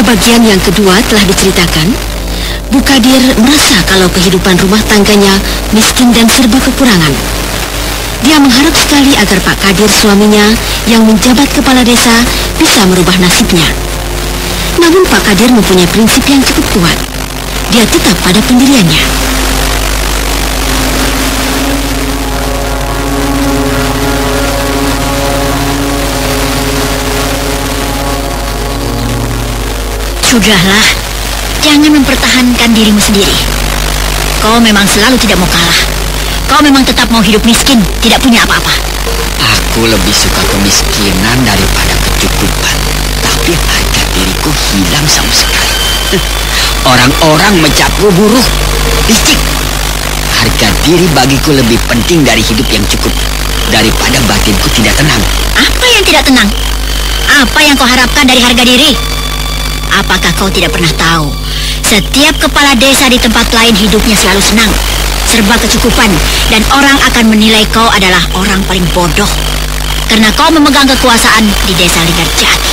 bagian yang kedua telah diceritakan, Bu Kadir merasa kalau kehidupan rumah tangganya miskin dan serba kekurangan. Dia mengharap sekali agar Pak Kadir suaminya yang menjabat kepala desa bisa merubah nasibnya. Namun Pak Kadir mempunyai prinsip yang cukup kuat. Dia tetap pada pendiriannya. Sudahlah, jangan mempertahankan dirimu sendiri. Kau memang selalu tidak mau kalah. Kau memang tetap mau hidup miskin, tidak punya apa-apa. Aku lebih suka kemiskinan daripada kecukupan. Tapi harga diriku hilang sama sekali. Orang-orang mencapku buruk, licik. Harga diri bagiku lebih penting dari hidup yang cukup, daripada batinku tidak tenang. Apa yang tidak tenang? Apa yang kau harapkan dari harga diri? Apakah kau tidak pernah tahu, setiap kepala desa di tempat lain hidupnya selalu senang, serba kecukupan, dan orang akan menilai kau adalah orang paling bodoh karena kau memegang kekuasaan di desa Linggarjati,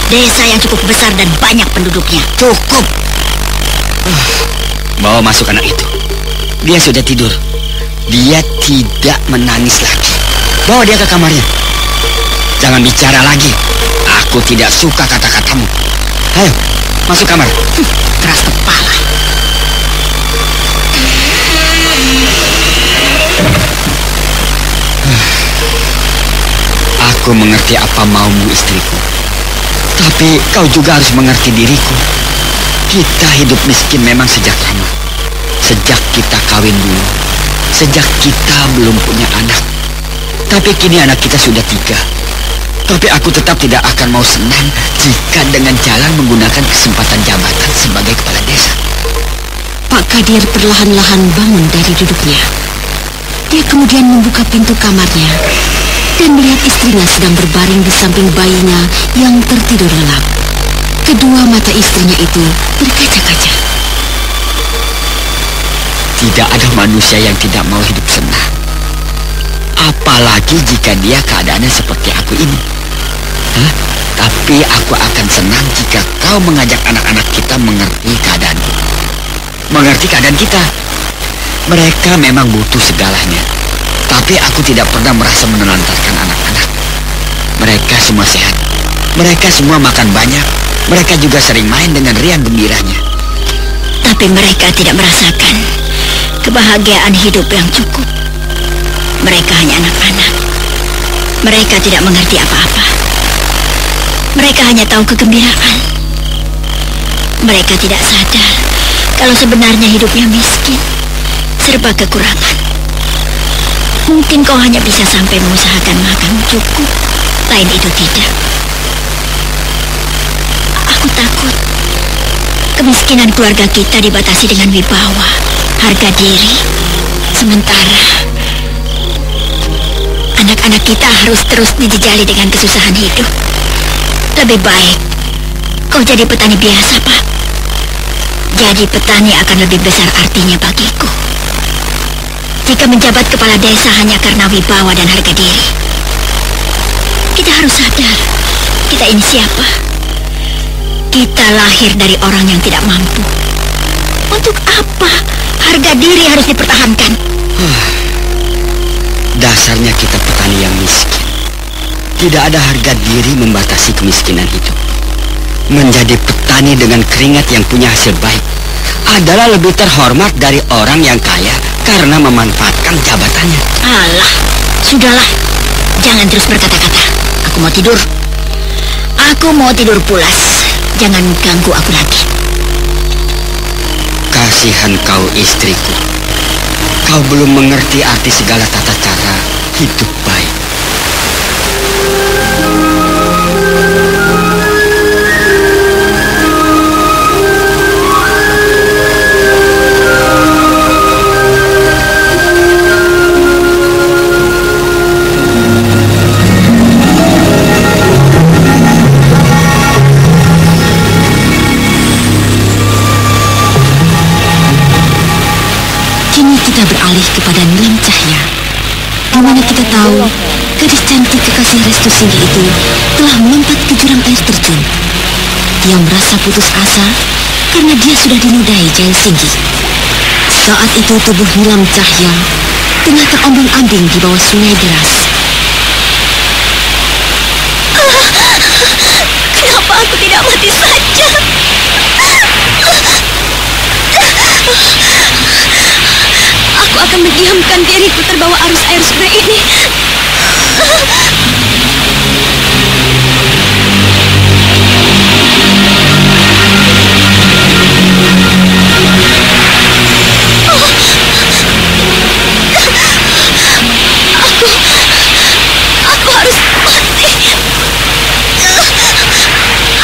desa yang cukup besar dan banyak penduduknya. Cukup. Bawa masuk anak itu. Dia sudah tidur. Dia tidak menangis lagi. Bawa dia ke kamarnya. Jangan bicara lagi. Aku tidak suka kata-katamu. Ayo, masuk kamar. Keras kepala. Aku mengerti apa maumu, istriku. Tapi kau juga harus mengerti diriku. Kita hidup miskin memang sejak lama. Sejak kita kawin dulu. Sejak kita belum punya anak. Tapi kini anak kita sudah 3. Tapi aku tetap tidak akan mau senang jika dengan jalan menggunakan kesempatan jabatan sebagai kepala desa. Pak Kadir perlahan-lahan bangun dari duduknya. Dia kemudian membuka pintu kamarnya dan melihat istrinya sedang berbaring di samping bayinya yang tertidur lelap. Kedua mata istrinya itu berkaca-kaca. Tidak ada manusia yang tidak mau hidup senang. Apalagi jika dia keadaannya seperti aku ini. Tapi aku akan senang jika kau mengajak anak-anak kita mengerti keadaanku. Mengerti keadaan kita. Mereka memang butuh segalanya. Tapi aku tidak pernah merasa menelantarkan anak-anak. Mereka semua sehat. Mereka semua makan banyak. Mereka juga sering main dengan riang gembiranya. Tapi mereka tidak merasakan kebahagiaan hidup yang cukup. Mereka hanya anak-anak. Mereka tidak mengerti apa-apa. Mereka hanya tahu kegembiraan. Mereka tidak sadar kalau sebenarnya hidupnya miskin, serba kekurangan. Mungkin kau hanya bisa sampai mengusahakan makan cukup, lain itu tidak. Aku takut kemiskinan keluarga kita dibatasi dengan wibawa, harga diri. Sementara anak-anak kita harus terus dijejali dengan kesusahan hidup. Lebih baik kau jadi petani biasa, Pak. Jadi petani akan lebih besar artinya bagiku. Jika menjabat kepala desa hanya karena wibawa dan harga diri. Kita harus sadar, kita ini siapa? Kita lahir dari orang yang tidak mampu. Untuk apa harga diri harus dipertahankan? Dasarnya kita petani yang miskin. Tidak ada harga diri membatasi kemiskinan itu. Menjadi petani dengan keringat yang punya hasil baik adalah lebih terhormat dari orang yang kaya karena memanfaatkan jabatannya. Alah, sudahlah. Jangan terus berkata-kata. Aku mau tidur. Aku mau tidur pulas. Jangan ganggu aku lagi. Kasihan kau, istriku. Kau belum mengerti arti segala tata cara hidup baik. Kita beralih kepada Nilam Cahya, di mana kita tahu gadis cantik kekasih Restu Singgi itu telah melompat ke jurang air terjun. Dia merasa putus asa karena dia sudah dinodai Jaya Singgi. Saat itu tubuh Nilam Cahya tengah terombang-ambing di bawah sungai deras. Kenapa aku tidak mati saja? Aku akan mendiamkan diriku terbawa arus air sungai ini. Aku harus mati.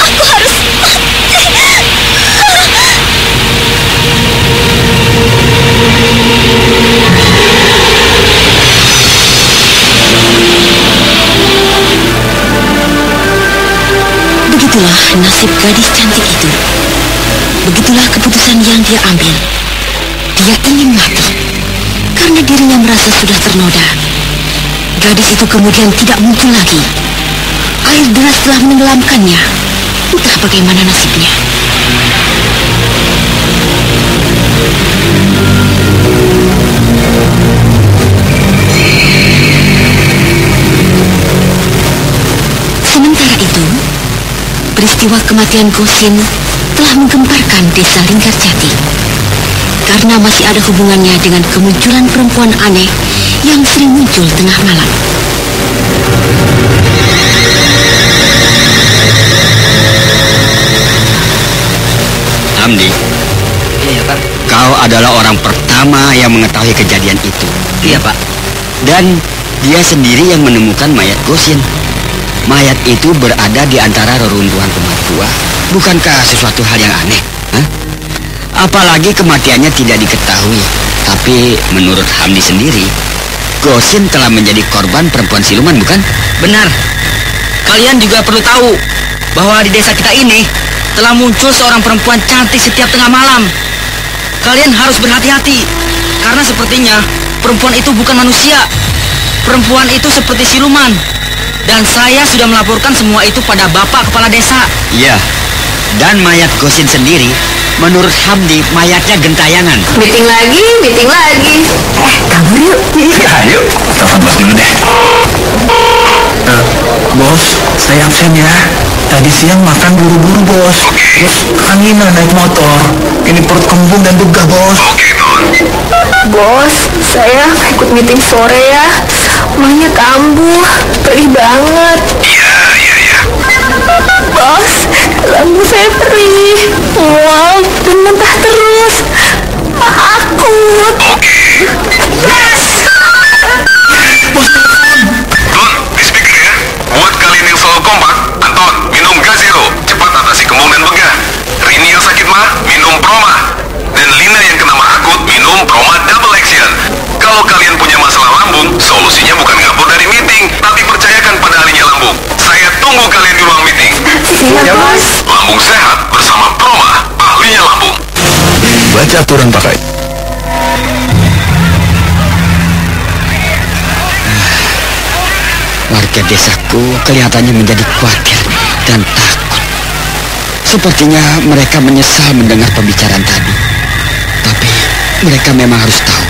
Aku harus mati. Begitulah nasib gadis cantik itu. Begitulah keputusan yang dia ambil. Dia ingin mati karena dirinya merasa sudah ternoda. Gadis itu kemudian tidak muncul lagi. Air deras telah menenggelamkannya. Entah bagaimana nasibnya. Sementara itu, peristiwa kematian Gosin telah menggemparkan desa Linggarjati. Karena masih ada hubungannya dengan kemunculan perempuan aneh yang sering muncul tengah malam. Hamdi. Iya, Pak. Kau adalah orang pertama yang mengetahui kejadian itu. Iya, Pak. Dan dia sendiri yang menemukan mayat Gosin. Mayat itu berada di antara reruntuhan rumah tua. Bukankah sesuatu hal yang aneh? Hah? Apalagi kematiannya tidak diketahui. Tapi menurut Hamdi sendiri, Gosin telah menjadi korban perempuan siluman, bukan? Benar. Kalian juga perlu tahu bahwa di desa kita ini telah muncul seorang perempuan cantik setiap tengah malam. Kalian harus berhati-hati, karena sepertinya perempuan itu bukan manusia. Perempuan itu seperti siluman. Dan saya sudah melaporkan semua itu pada Bapak Kepala Desa. Iya. Dan mayat Gosin sendiri, menurut Hamdi, mayatnya gentayangan. Meeting lagi. Kabur yuk. Iya, yuk. Telepon bos dulu deh. Bos, saya absen ya. Tadi siang makan buru-buru, bos. Terus keanginan naik motor. Ini perut kembung dan begah, bos. Bos, saya ikut meeting sore ya. Mahnya kambuh, perih banget. Iya. Bos, lambung saya perih, mual dan muntah terus. Akut. Bos, Don, di speaker ya. Buat kalian yang selalu kompak, Anton, minum Gazero. Cepat atasi kembung dan begah. Rini yang sakit mah, minum Proma. Dan Lina yang kena mah akut, minum Proma Double Action. Kalau kalian punya masalah lambung, solusinya bukan ngabur dari meeting, tapi percayakan pada ahlinya lambung. Saya tunggu kalian di ruang meeting. Siap, Bos. Lambung sehat bersama Proma, ahlinya lambung. baca aturan pakai. Warga desaku kelihatannya menjadi khawatir dan takut. Sepertinya mereka menyesal mendengar pembicaraan tadi. Tapi mereka memang harus tahu,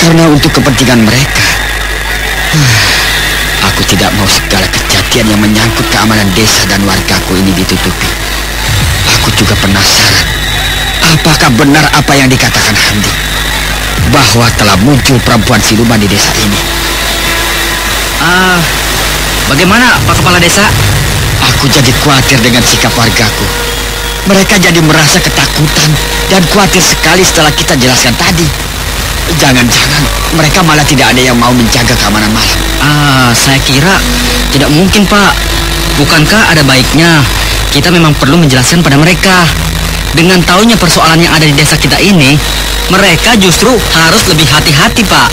karena untuk kepentingan mereka. Aku tidak mau segala kejadian yang menyangkut keamanan desa dan wargaku ini ditutupi. Aku juga penasaran, apakah benar apa yang dikatakan Hamdi, bahwa telah muncul perempuan siluman di desa ini. Bagaimana Pak Kepala Desa? Aku jadi khawatir dengan sikap wargaku. Mereka jadi merasa ketakutan dan khawatir sekali setelah kita jelaskan tadi. Jangan-jangan mereka malah tidak ada yang mau menjaga keamanan malam. Saya kira tidak mungkin, Pak. Bukankah ada baiknya kita memang perlu menjelaskan pada mereka? Dengan taunya persoalan yang ada di desa kita ini, mereka justru harus lebih hati-hati, Pak.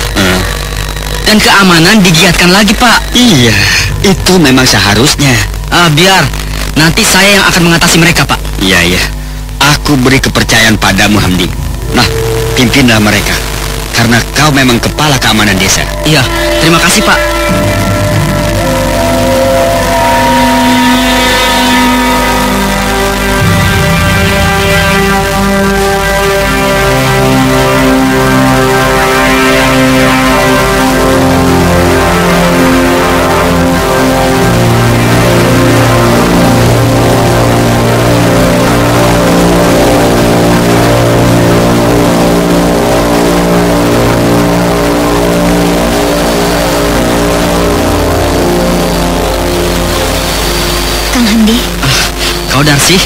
Dan keamanan digiatkan lagi, Pak. Iya, itu memang seharusnya. Biar nanti saya yang akan mengatasi mereka, Pak. Iya. Aku beri kepercayaan padamu, Hamdi. Nah, pimpinlah mereka, karena kau memang kepala keamanan desa. Iya, terima kasih, Pak. kau, Darsi?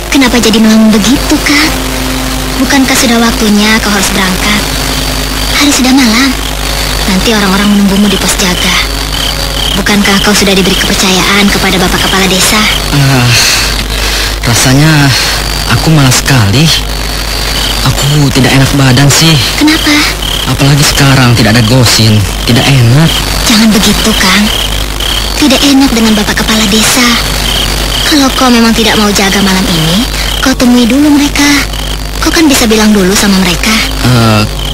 Kenapa jadi melamun begitu, Kang? Bukankah sudah waktunya kau harus berangkat? Hari sudah malam. Nanti orang-orang menunggumu di pos jaga. Bukankah kau sudah diberi kepercayaan kepada Bapak Kepala Desa? Rasanya aku malas sekali. Aku tidak enak badan sih. Kenapa? Apalagi sekarang tidak ada Gosin. Tidak enak. Jangan begitu, Kang. Tidak enak dengan Bapak Kepala Desa. Kalau kau memang tidak mau jaga malam ini, kau temui dulu mereka. Kau kan bisa bilang dulu sama mereka.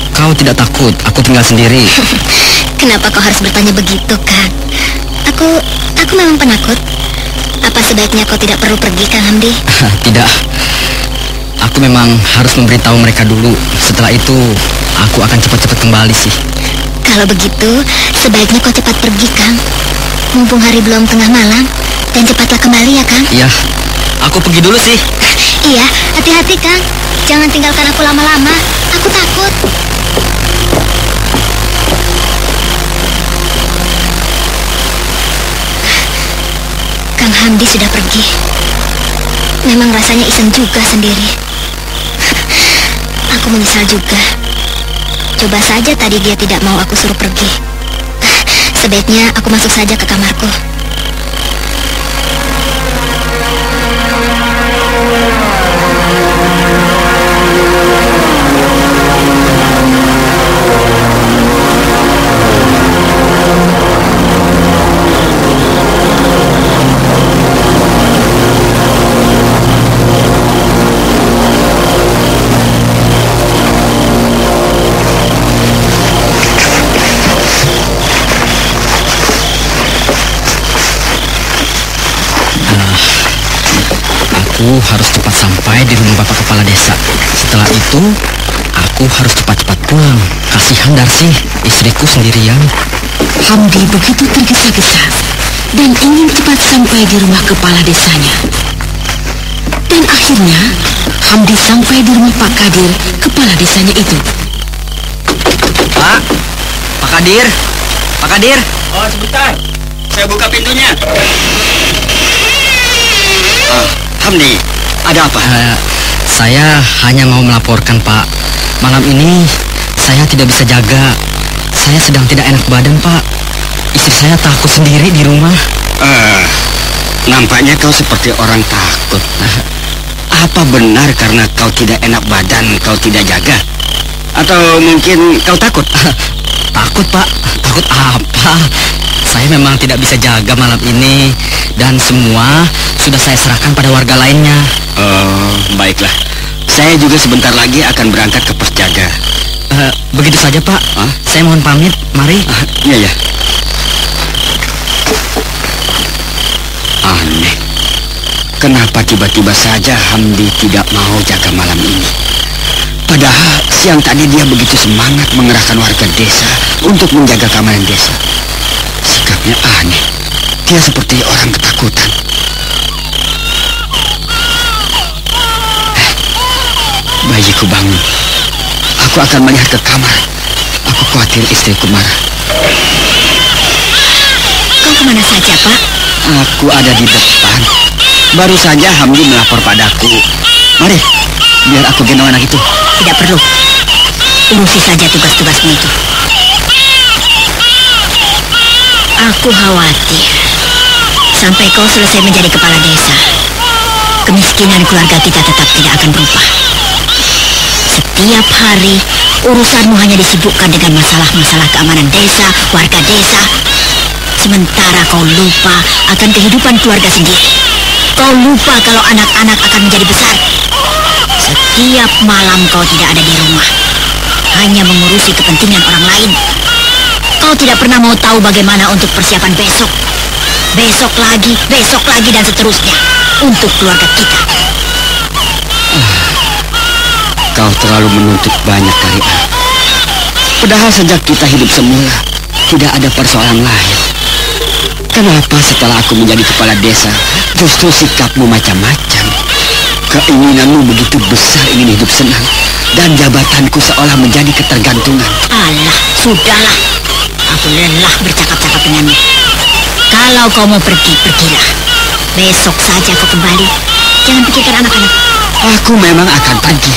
Kau tidak takut aku tinggal sendiri? Kenapa kau harus bertanya begitu, Kang? Aku memang penakut. Apa sebaiknya kau tidak perlu pergi, Kang Hamdi? Tidak. Aku memang harus memberitahu mereka dulu. Setelah itu, aku akan cepat-cepat kembali sih. Kalau begitu, sebaiknya kau cepat pergi, Kang. Mumpung hari belum tengah malam. Dan cepatlah kembali ya, Kang. Iya, aku pergi dulu sih. Iya, hati-hati, Kang. Jangan tinggalkan aku lama-lama. Aku takut. Kang Hamdi sudah pergi. Memang rasanya iseng juga sendiri. Aku menyesal juga. Coba saja tadi dia tidak mau aku suruh pergi. Sebaiknya aku masuk saja ke kamarku. Aku harus cepat sampai di rumah Bapak Kepala Desa. Setelah itu, aku harus cepat-cepat pulang. Kasihan Darsi, istriku sendirian. Hamdi begitu tergesa-gesa dan ingin cepat sampai di rumah kepala desanya. Dan akhirnya, Hamdi sampai di rumah Pak Kadir, kepala desanya itu. Pak Kadir. Pak Kadir. Oh, sebentar. Saya buka pintunya. Hamdi, ada apa? Saya hanya mau melaporkan, Pak. Malam ini saya tidak bisa jaga. Saya sedang tidak enak badan, Pak. Istri saya takut sendiri di rumah. Nampaknya kau seperti orang takut. Apa benar karena kau tidak enak badan, kau tidak jaga? Atau mungkin kau takut? Takut, Pak. Takut apa? Saya memang tidak bisa jaga malam ini. Dan semua sudah saya serahkan pada warga lainnya. Oh, baiklah. Saya juga sebentar lagi akan berangkat ke pos jaga. Begitu saja, Pak. Saya mohon pamit. Mari. Iya, ya. Aneh. Kenapa tiba-tiba saja Hamdi tidak mau jaga malam ini? Padahal siang tadi dia begitu semangat mengerahkan warga desa untuk menjaga keamanan desa. Sikapnya aneh. Dia seperti orang ketakutan. Bayiku bangun. Aku akan melihat ke kamar. Aku khawatir istriku marah. Kau kemana saja, Pak? Aku ada di depan. Baru saja Hamdi melapor padaku. Mari, biar aku gendong anak itu. Tidak perlu. Urusi saja tugas-tugasmu itu. Aku khawatir sampai kau selesai menjadi kepala desa, kemiskinan keluarga kita tetap tidak akan berubah. Setiap hari urusanmu hanya disibukkan dengan masalah-masalah keamanan desa, warga desa. Sementara kau lupa akan kehidupan keluarga sendiri. Kau lupa kalau anak-anak akan menjadi besar. Setiap malam kau tidak ada di rumah, hanya mengurusi kepentingan orang lain. Kau tidak pernah mau tahu bagaimana untuk persiapan besok. Besok lagi, dan seterusnya. Untuk keluarga kita. Kau terlalu menuntut banyak dari aku. Padahal sejak kita hidup semula, tidak ada persoalan lain. Kenapa setelah aku menjadi kepala desa, justru sikapmu macam-macam? Keinginanmu begitu besar ingin hidup senang, dan jabatanku seolah menjadi ketergantungan. Alah, sudahlah. Aku lelah bercakap-cakap denganmu. Kalau kau mau pergi, pergilah. Besok saja kau kembali. Jangan pikirkan anak-anak. Aku memang akan pergi.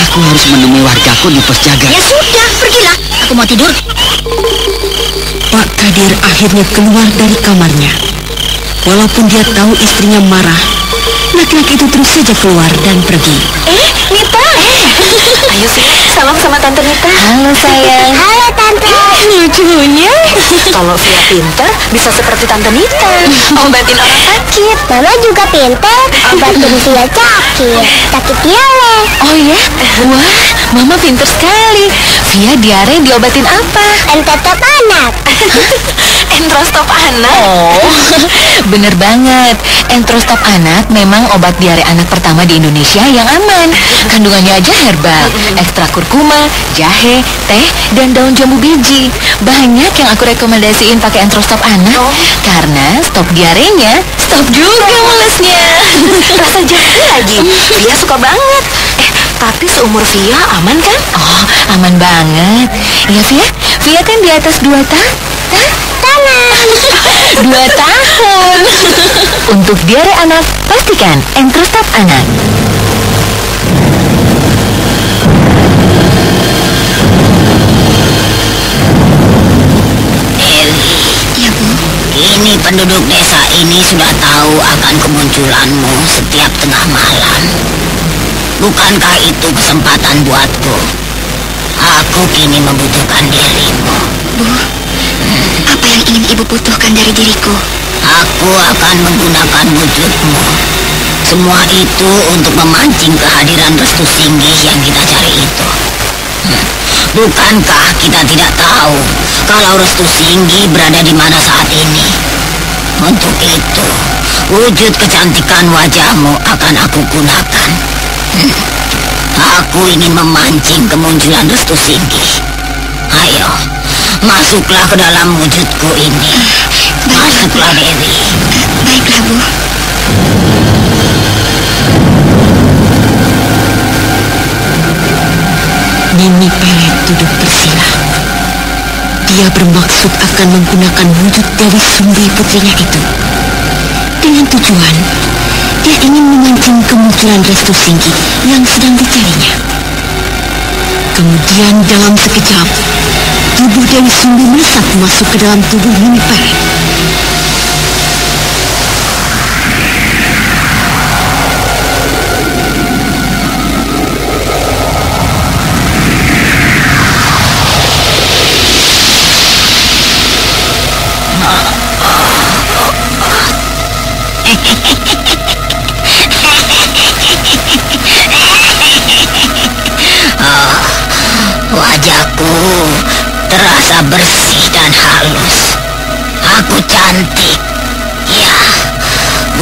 Aku harus menemui wargaku di pos jaga. Ya sudah, pergilah. Aku mau tidur. Pak Kadir akhirnya keluar dari kamarnya. Walaupun dia tahu istrinya marah, laki-laki itu terus saja keluar dan pergi. Nita. Ayo sih, salam sama Tante Nita. Halo sayang. Halo Tante. Lucunya. Kalau Via pintar, bisa seperti Tante Nita. Obatin orang sakit. Mama juga pintar, obatin Via sakit diare. Oh ya? Wah, Mama pintar sekali. Via diare diobatin apa? Entetop anak. Entrostop anak. Oh, bener banget. Entrostop anak memang obat diare anak pertama di Indonesia yang aman. Kandungannya aja herbal, ekstra kurkuma, jahe, teh, dan daun jambu biji. Banyak yang aku rekomendasiin pakai Entrostop anak karena stop diarenya, stop juga mulesnya. Rasa jahe lagi. Via suka banget. Tapi seumur Via aman kan? Oh, aman banget. Ya Via, Via kan di atas 2 tahun. 2 tahun. Untuk diare anak, pastikan Entrostop anak. Ya Bu. Kini penduduk desa ini sudah tahu akan kemunculanmu setiap tengah malam. Bukankah itu kesempatan buatku? Aku kini membutuhkan dirimu. Bu, apa yang ingin Ibu butuhkan dari diriku? Aku akan menggunakan wujudmu. Semua itu untuk memancing kehadiran Restu Singgih yang kita cari itu. Bukankah kita tidak tahu kalau Restu Singgih berada di mana saat ini? Untuk itu, wujud kecantikan wajahmu akan aku gunakan. Aku ingin memancing kemunculan Restu Singgih. Ayo, masuklah ke dalam wujudku ini. Masuklah, Dewi. Baiklah, Bu. Nini Pelet duduk bersila. Dia bermaksud akan menggunakan wujud Dewi Sumbi putrinya itu. Dengan tujuan, dia ingin memancing kemunculan Restu Singgih yang sedang dicarinya. Kemudian dalam sekejap, tubuh Dewi Sumbi melesat masuk ke dalam tubuh Nini Pelet. Wajahku terasa bersih dan halus. Aku cantik. Ya,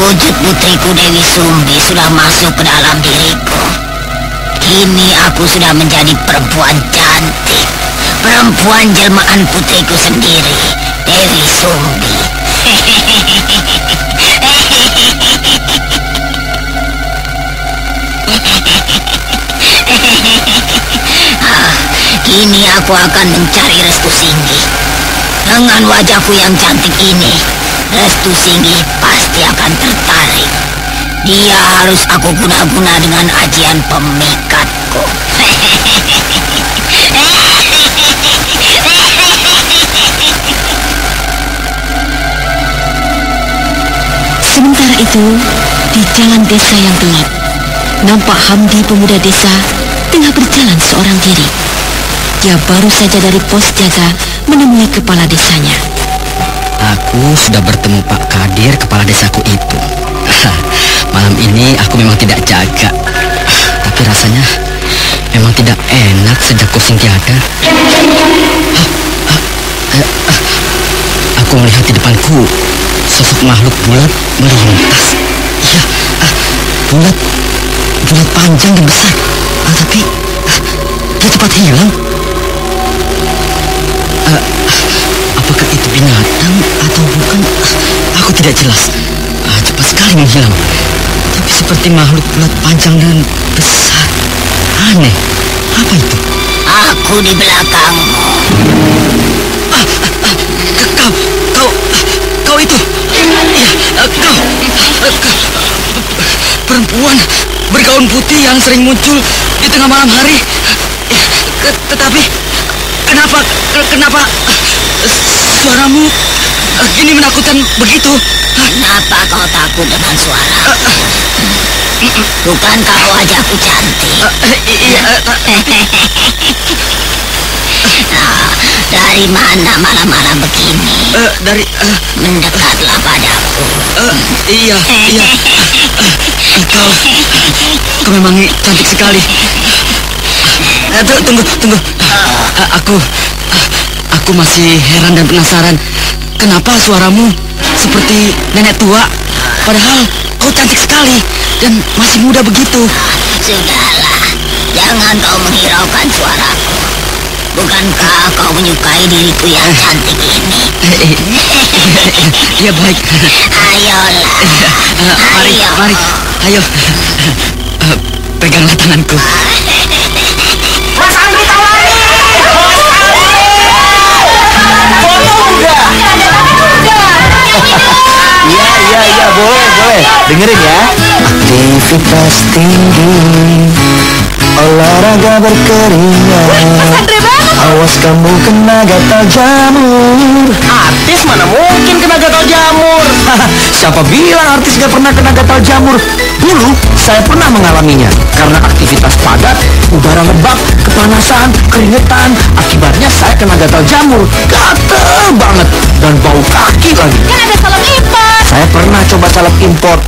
wujud putriku Dewi Sumbi sudah masuk ke dalam diriku. Kini aku sudah menjadi perempuan cantik. Perempuan jelmaan putriku sendiri, Dewi Sumbi. Kini aku akan mencari Restu Singgih. Dengan wajahku yang cantik ini, Restu Singgih pasti akan tertarik. Dia harus aku guna-guna dengan ajian pemikatku. Sementara itu, di jalan desa yang gelap, nampak Hamdi pemuda desa tengah berjalan seorang diri. Dia baru saja dari pos jaga menemui kepala desanya. Aku sudah bertemu Pak Kadir, kepala desaku itu. Malam ini aku memang tidak jaga, tapi rasanya memang tidak enak sejak Kusing tiada. Aku melihat di depanku sosok makhluk bulat melintas. Iya, bulat panjang dan besar. Tapi dia cepat hilang. Apakah itu binatang atau bukan? Aku tidak jelas. Cepat sekali menghilang. Tapi seperti makhluk bulat panjang dan besar. Aneh. Apa itu? Aku di belakangmu. Kau itu. Iya, kau. perempuan bergaun putih yang sering muncul di tengah malam hari. Tetapi kenapa suaramu gini menakutkan begitu? Kenapa kau takut dengan suara? Bukankah wajahku cantik? Iya. Dari mana malam-malam begini? Mendekatlah padaku. Iya. Kau memang cantik sekali. Tunggu. Aku masih heran dan penasaran. Kenapa suaramu seperti nenek tua? Padahal kau cantik sekali dan masih muda begitu. Sudahlah, jangan kau menghiraukan suaraku. Bukankah kau menyukai diriku yang cantik ini? Iya, baik. Ayolah. Mari. Ayo. Peganglah tanganku. Mas Andri Tawari! Iya, boleh. Dengerin ya. Aktivitas tinggi, olahraga berkeringat. Awas kamu kena gatal jamur. Artis mana mungkin kena gatal jamur? Siapa bilang artis gak pernah kena gatal jamur? Dulu saya pernah mengalaminya karena aktivitas padat, udara lembab, kepanasan, keringetan. Akibatnya saya kena gatal jamur. Gatel banget dan bau kaki lagi. Kan ada salep impor. Saya pernah coba salep impor.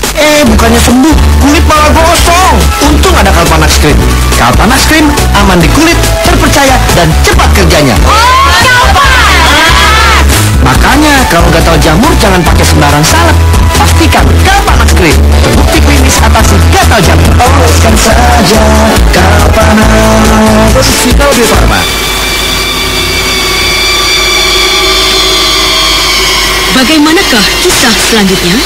Bukannya sembuh, kulit malah gosong. Untung ada Kalpanax Cream. Kalpanax Cream aman di kulit, terpercaya dan cepat kerjanya. Makanya kalau gatal jamur jangan pakai sembarang salep. Pastikan Kalpanax Cream terbukti klinis atasi gatal jamur. Oleskan saja Kalpanax. Vital Bio Farma. Bagaimanakah kisah selanjutnya?